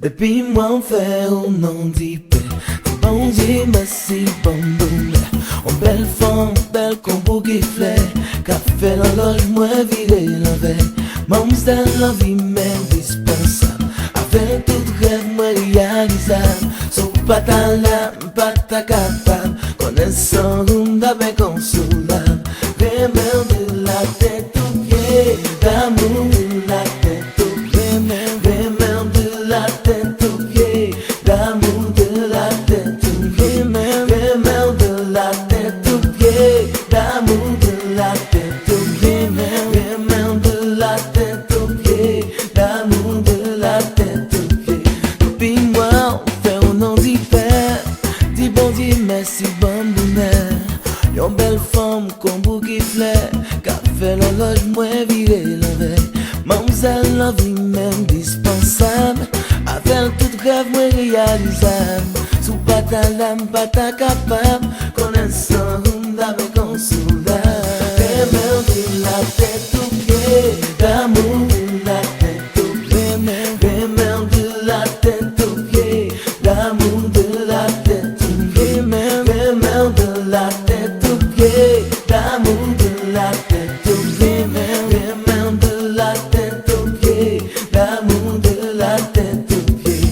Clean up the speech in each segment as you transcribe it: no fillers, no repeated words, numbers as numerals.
Depuis moi on fait ou non dit paix. Bon Dieu merci bon boule. On belle femme, belle combo qui flait. Qu'a fait l'horloge moi viré l'envers. Mon style la vie m'indispensable. Avec tout rêve moi réalisable. Sauf pas ta lame, pas ta capable. Connaissant room d'avec consolable. Vraiment de la tête aux pieds. D'amour de la tête aux pieds. Vraiment de la tête aux pieds. D'amour de la tête aux pieds. Vraiment de la tête aux pieds. D'amour de la tête aux pieds. Vraiment de la tête aux pieds. D'amour de la tête aux pieds. Depuis moi on fait un nom d'hiver. Dis bon Dieu merci bon bonheur. Yon belle femme comme beau qui flaire. Qu'a fait l'horloge moi viré l'envers. Mademoiselle la vie m'indispensable. Avec tout rêve moi réalisable. Sous pas ta lame, pas ta capable. Connaissant room d'avec consolable. Vraiment de la tête aux pieds. D'amour de la tête aux pieds. Vraiment de la tête aux pieds. D'amour de la tête aux pieds. Vraiment de la tête aux pieds. D'amour de la tête aux pieds. Vraiment de la tête aux pieds. D'amour de la tête aux pieds.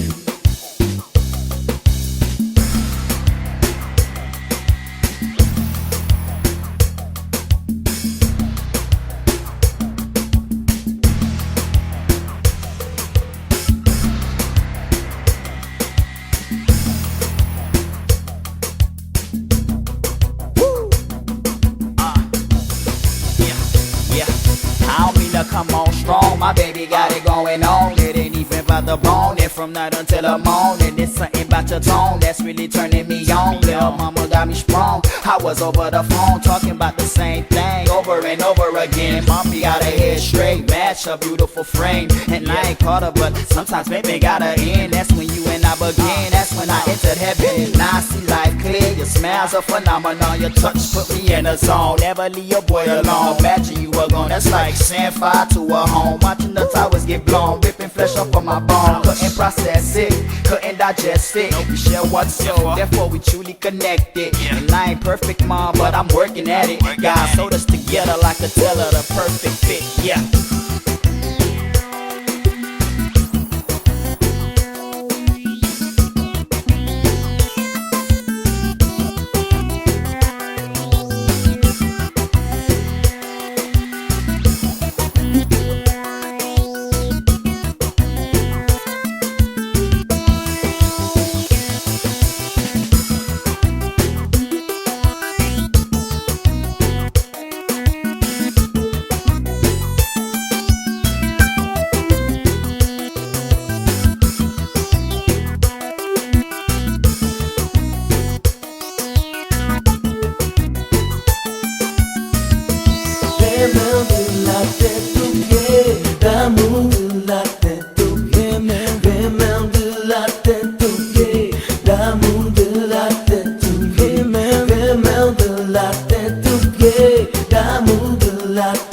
Yeah, I don't mean to come on strong. My baby got it going on. It ain't even about the bone. And from night until the morning, it's something about your tone that's really turning me on. Little mama got me sprung. I was over the phone talking about the same thing over and over again. Mommy got her head straight, match her beautiful frame. And I ain't caught her, but sometimes baby gotta end. That's when you and I begin. That's when I entered heaven. Now I see life clear. Your smile's a phenomenon. Your touch put me in a zone. Never leave your boy alone. Imagine you were gone. That's like saying fire to a home. Watching the towers get blown, ripping flesh up on my bone. Couldn't process it, couldn't digest it. We share what's so, therefore we truly connected. And I ain't perfect, mom, but I'm working at it. God sewed us together like a teller, the perfect fit. Yeah. Vraiment de la tête aux pieds. D'amour de la tête aux pieds. Vraiment de la tête aux pieds. D'amour de la tête aux pieds. Vraiment de la tête aux pieds. D'amour de la tête.